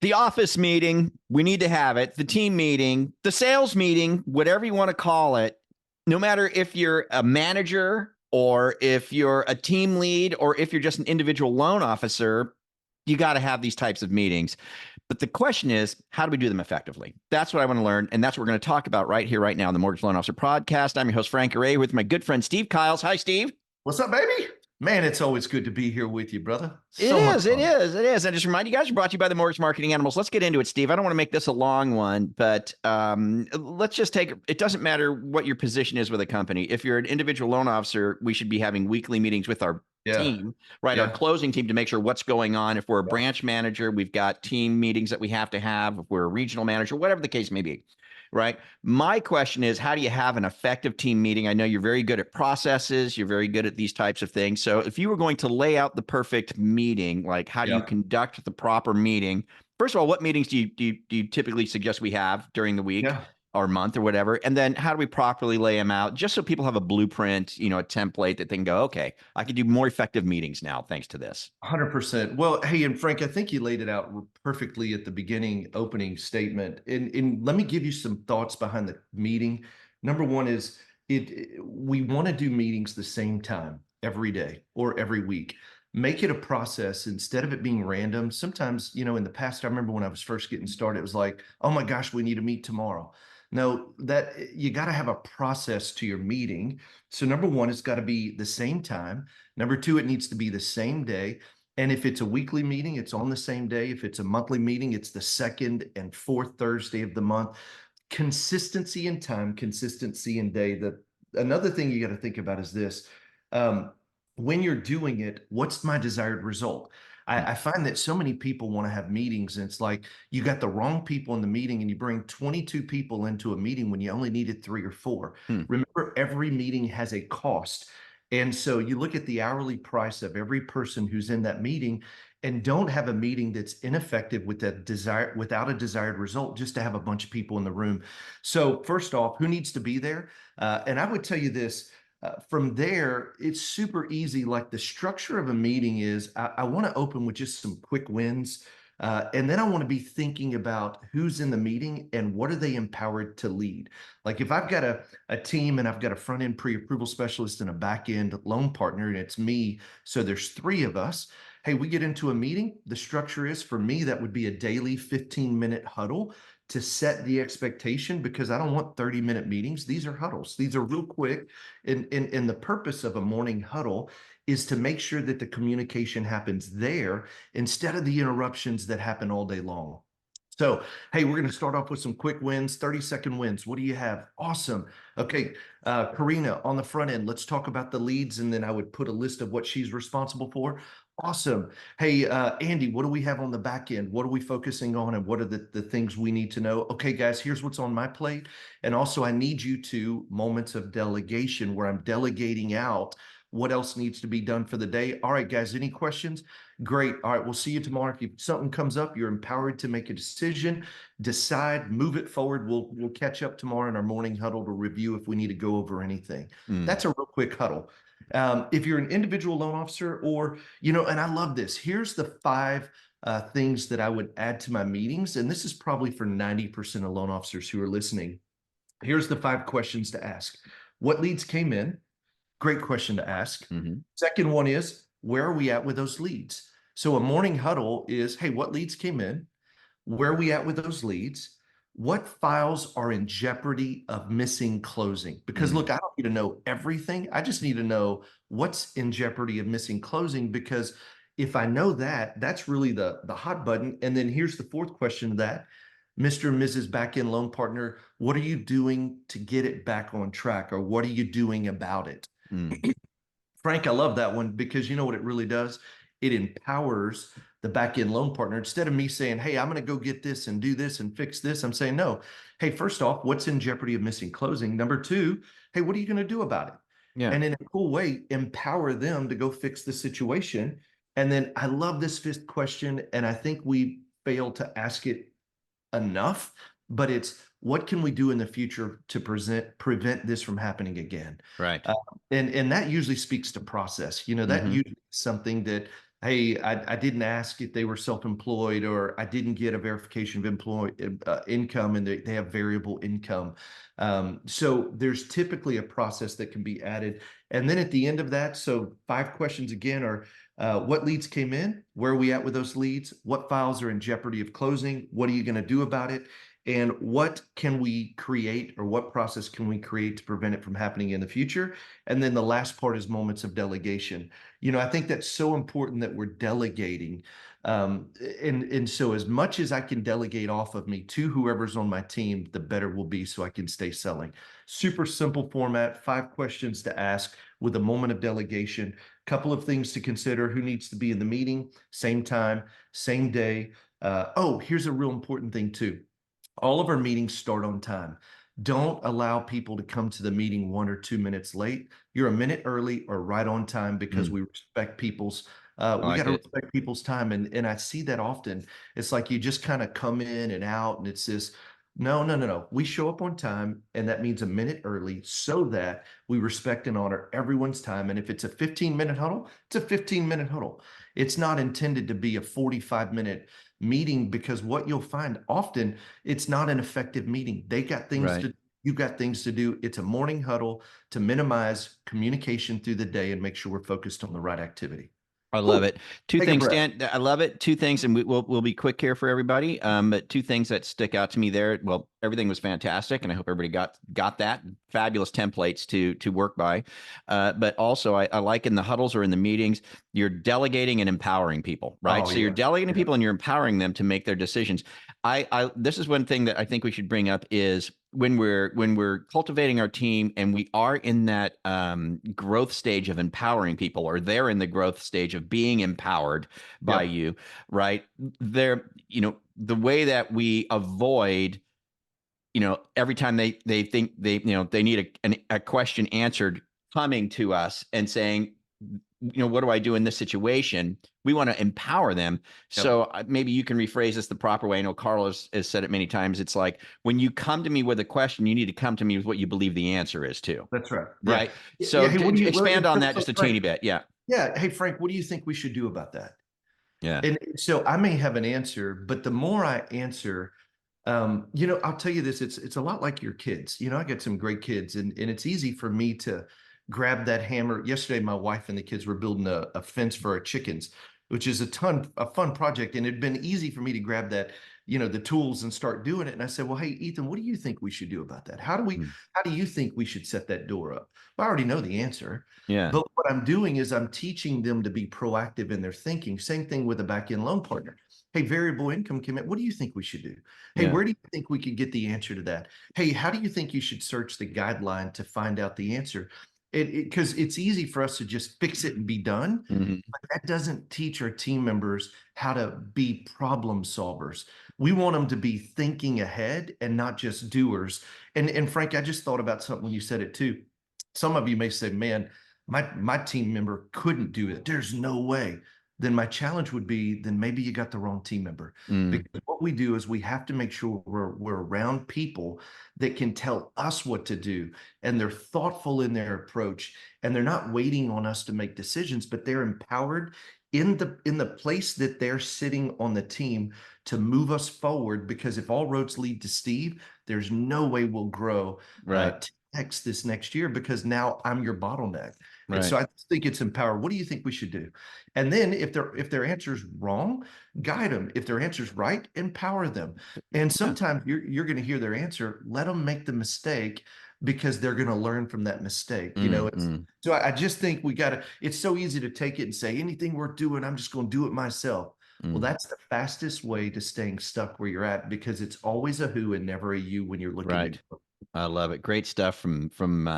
The office meeting, we need to have it. The team meeting, the sales meeting, whatever you want to call it, no matter if you're a manager or if you're a team lead or if you're just an individual loan officer, you got to have these types of meetings. But the question is, how do we do them effectively? That's what I want to learn. And that's what we're going to talk about right here, right now, on the Mortgage Loan Officer Podcast. I'm your host, Frank Array, with my good friend, Steve Kiles. Hi, Steve. What's up, baby? Man, it's always good to be here with you, brother. It So much is. It fun. is. It is. And just remind you guys, brought to you by the Mortgage Marketing Animals. Let's get into it, Steve. I don't want to make this a long one, but let's just take it. Doesn't matter what your position is with a company. If you're an individual loan officer, we should be having weekly meetings with our Yeah. team, right? Our Yeah. closing team, to make sure what's going on. If we're a Yeah. branch manager, we've got team meetings that we have to have. If we're a regional manager, whatever the case may be, right? My question is, how do you have an effective team meeting? I know you're very good at processes. You're very good at these types of things. So if you were going to lay out the perfect meeting, like how do you Yeah. conduct the proper meeting? First of all, what meetings do you typically suggest we have during the week Yeah. or month or whatever? And then how do we properly lay them out, just so people have a blueprint, a template that they can go, okay, I can do more effective meetings now thanks to this. 100%. Well, hey, and Frank, I think you laid it out perfectly at the beginning opening statement. And let me give you some thoughts behind the meeting. Number one is we want to do meetings the same time every day or every week. Make it a process instead of it being random. Sometimes, in the past, I remember when I was first getting started, it was like, oh my gosh, we need to meet tomorrow. No, that you got to have a process to your meeting. So number one, it's got to be the same time. Number two, it needs to be the same day. And if it's a weekly meeting, it's on the same day. If it's a monthly meeting, it's the second and fourth Thursday of the month. Consistency in time, consistency in day. Another thing you got to think about is this. Um, when you're doing it, what's my desired result? I find that so many people want to have meetings, and it's like you got the wrong people in the meeting, and you bring 22 people into a meeting when you only needed 3 or 4. Hmm. Remember, every meeting has a cost. And so you look at the hourly price of every person who's in that meeting, and don't have a meeting that's ineffective without a desired result, just to have a bunch of people in the room. So first off, who needs to be there? And I would tell you this, from there, it's super easy. Like the structure of a meeting is, I want to open with just some quick wins. And then I want to be thinking about who's in the meeting and what are they empowered to lead. Like if I've got a team and I've got a front end pre-approval specialist and a back end loan partner, and it's me, so there's 3 of us. Hey, we get into a meeting. The structure is, for me, that would be a daily 15-minute huddle to set the expectation, because I don't want 30-minute meetings. These are huddles. These are real quick. And the purpose of a morning huddle is to make sure that the communication happens there instead of the interruptions that happen all day long. So, hey, we're going to start off with some quick wins, 30-second wins. What do you have? Awesome. Okay, Karina, on the front end, let's talk about the leads, and then I would put a list of what she's responsible for. Awesome. Hey, Andy, what do we have on the back end? What are we focusing on, and what are the things we need to know? Okay, guys, here's what's on my plate. And also, I need you to moments of delegation, where I'm delegating out what else needs to be done for the day. All right, guys, any questions? Great. All right, we'll see you tomorrow. If something comes up, you're empowered to make a decision, decide, move it forward. We'll catch up tomorrow in our morning huddle to review if we need to go over anything. That's a real quick huddle. If you're an individual loan officer, or, and I love this, here's the 5 things that I would add to my meetings. And this is probably for 90% of loan officers who are listening. Here's the 5 questions to ask. What leads came in? Great question to ask. Mm-hmm. Second one is, where are we at with those leads? So a morning huddle is, hey, what leads came in? Where are we at with those leads? What files are in jeopardy of missing closing? Because look, I don't need to know everything. I just need to know what's in jeopardy of missing closing, because if I know that, that's really the hot button. And then here's the 4th question to that. Mr. and Mrs. Back-end loan partner, what are you doing to get it back on track? Or what are you doing about it? Frank, I love that one, because you know what it really does? It empowers the back-end loan partner. Instead of me saying, hey, I'm going to go get this and do this and fix this, I'm saying, no, hey, first off, what's in jeopardy of missing closing? Number 2, hey, what are you going to do about it? Yeah. And in a cool way, empower them to go fix the situation. And then I love this 5th question, and I think we fail to ask it enough, but it's, what can we do in the future to prevent this from happening again? Right. And that usually speaks to process. That usually is something that Hey, I didn't ask if they were self-employed, or I didn't get a verification of employee income, and they have variable income. So there's typically a process that can be added. And then at the end of that, so 5 questions again are what leads came in? Where are we at with those leads? What files are in jeopardy of closing? What are you going to do about it? And what can we create, or what process can we create to prevent it from happening in the future? And then the last part is moments of delegation. I think that's so important that we're delegating. And so as much as I can delegate off of me to whoever's on my team, the better we'll be, so I can stay selling. Super simple format, 5 questions to ask with a moment of delegation. Couple of things to consider: who needs to be in the meeting, same time, same day. Here's a real important thing too. All of our meetings start on time. Don't allow people to come to the meeting 1 or 2 minutes late. You're a minute early or right on time, because Mm, we respect people's I we got like to it. respect people's time. And I see that often. It's like you just kind of come in and out, and it's this. No, no, no, no. We show up on time, and that means a minute early, so that we respect and honor everyone's time. And if it's a 15-minute huddle, it's a 15-minute huddle. It's not intended to be a 45-minute meeting, because what you'll find often, it's not an effective meeting. They got things Right. to, you got things to do. It's a morning huddle to minimize communication through the day and make sure we're focused on the right activity. I love Whew, it. Two take a things, breath. Dan. I love it. Two things, and we'll be quick here for everybody. But two things that stick out to me there. Well, everything was fantastic, and I hope everybody got that. Fabulous templates to work by. But also, I like in the huddles or in the meetings, you're delegating and empowering people, right? Oh So you're yeah, delegating yeah, people and you're empowering them to make their decisions. I this is one thing that I think we should bring up is when we're cultivating our team and we are in that growth stage of empowering people, or they're in the growth stage of being empowered by yep, you, right? They're, the way that we avoid, every time they think they need a question answered, coming to us and saying, what do I do in this situation? We want to empower them. yep. So maybe you can rephrase this the proper way. I know Carlos has said it many times. It's like, when you come to me with a question, you need to come to me with what you believe the answer is too. That's right. Yeah. Right. Yeah. So Hey, what do you? expand on that So just a Frank. teeny bit. Yeah. Yeah. Hey, Frank. What do you think we should do about that? Yeah. And so I may have an answer, but the more I answer, I'll tell you this, it's a lot like your kids. I got some great kids, and it's easy for me to grab that hammer. Yesterday, my wife and the kids were building a fence for our chickens, which is a fun project. And it'd been easy for me to grab that, the tools and start doing it. And I said, well, hey, Ethan, what do you think we should do about that? Mm. How do you think we should set that door up? Well, I already know the answer. Yeah. But what I'm doing is I'm teaching them to be proactive in their thinking. Same thing with a back end loan partner. Hey, variable income commit, what do you think we should do? Hey, Yeah. where do you think we could get the answer to that? Hey, how do you think you should search the guideline to find out the answer? Because it's easy for us to just fix it and be done, Hmm. but that doesn't teach our team members how to be problem solvers. We want them to be thinking ahead and not just doers. And Frank, I just thought about something when you said it too. Some of you may say, man, my team member couldn't do it. There's no way. Then my challenge would be, then maybe you got the wrong team member. Mm. Because what we do is we have to make sure we're around people that can tell us what to do, and they're thoughtful in their approach, and they're not waiting on us to make decisions, but they're empowered in the place that they're sitting on the team to move us forward. Because if all roads lead to Steve, there's no way we'll grow Right. 10x this next year, because now I'm your bottleneck. And Right. so I just think it's empower. What do you think we should do? And then if their answer's wrong, guide them. If their answer's right, empower them. And Yeah. sometimes you're going to hear their answer. Let them make the mistake, because they're going to learn from that mistake. Mm, It's mm, so I just think we got to. It's so easy to take it and say anything worth doing, I'm just going to do it myself. Well, mm. that's the fastest way to staying stuck where you're at, because it's always a who and never a you when you're looking to Right. grow. I love it. Great stuff from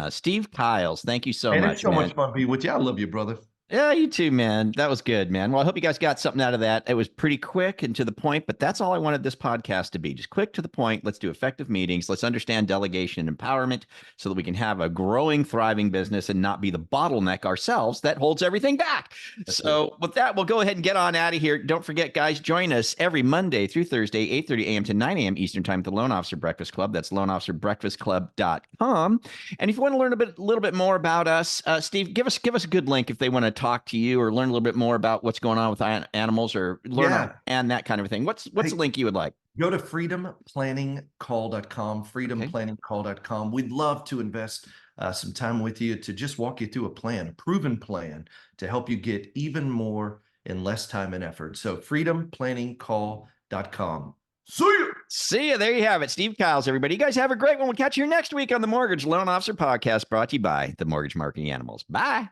Steve Kiles. Thank you so And it's much, so much man. fun being with you. I love you, brother. Yeah, you too, man. That was good, man. Well, I hope you guys got something out of that. It was pretty quick and to the point, but that's all I wanted this podcast to be. Just quick to the point. Let's do effective meetings. Let's understand delegation and empowerment so that we can have a growing, thriving business and not be the bottleneck ourselves that holds everything back. That's it. So with that, we'll go ahead and get on out of here. Don't forget, guys, join us every Monday through Thursday, 8:30 a.m. to 9 a.m. Eastern Time at the Loan Officer Breakfast Club. That's loanofficerbreakfastclub.com. And if you want to learn a little bit more about us, Steve, give us a good link if they want to talk to you or learn a little bit more about what's going on with animals or learn Yeah. and that kind of thing, what's Hey, the link you would like? go to freedomplanningcall.com, Okay. freedomplanningcall.com. We'd love to invest some time with you to just walk you through a plan, a proven plan to help you get even more in less time and effort. So freedomplanningcall.com. See you. See you. There you have it. Steve Kyles, everybody. You guys have a great one. We'll catch you next week on the Mortgage Loan Officer Podcast, brought to you by the Mortgage Marketing Animals. Bye.